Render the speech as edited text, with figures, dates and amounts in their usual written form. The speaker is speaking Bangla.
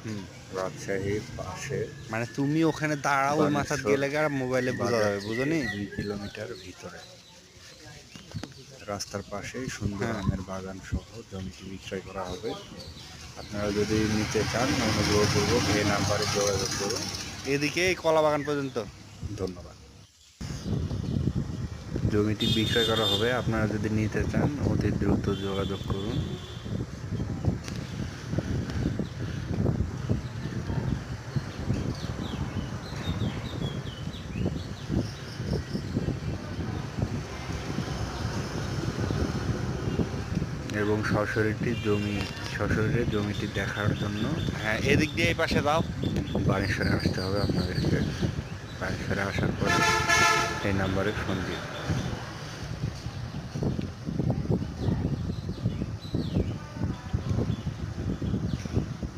হুম। রাজশাহীর পাশে মানে তুমি ওখানে দাঁড়াও, ওই মাথার বানেশ্বর গেলে আর মোবাইলে বোঝা বাজার যাবে, থেকে বুঝনি? 2 কিলোমিটার ভিতরে রাস্তার পাশেই সুন্দর হ্যাঁ, আমের বাগান সহ জমিটি বিক্রয় করা হবে। আপনারা যদি নিতে চান অনুগ্রহপূর্বক এই নাম্বারে যোগাযোগ করুন। এদিকে এই কলা বাগান পর্যন্ত। ধন্যবাদ। জমিটি বিক্রয় করা হবে, আপনারা যদি নিতে চান অতি দ্রুত যোগাযোগ করুন। এবং সশরীরে জমিটি দেখার জন্য হ্যাঁ, এদিক দিয়ে এই পাশে দাও। বানেশ্বরে আসতে হবে আপনাদেরকে। বানেশ্বরে আসার পরে এই নাম্বারে ফোন দিন।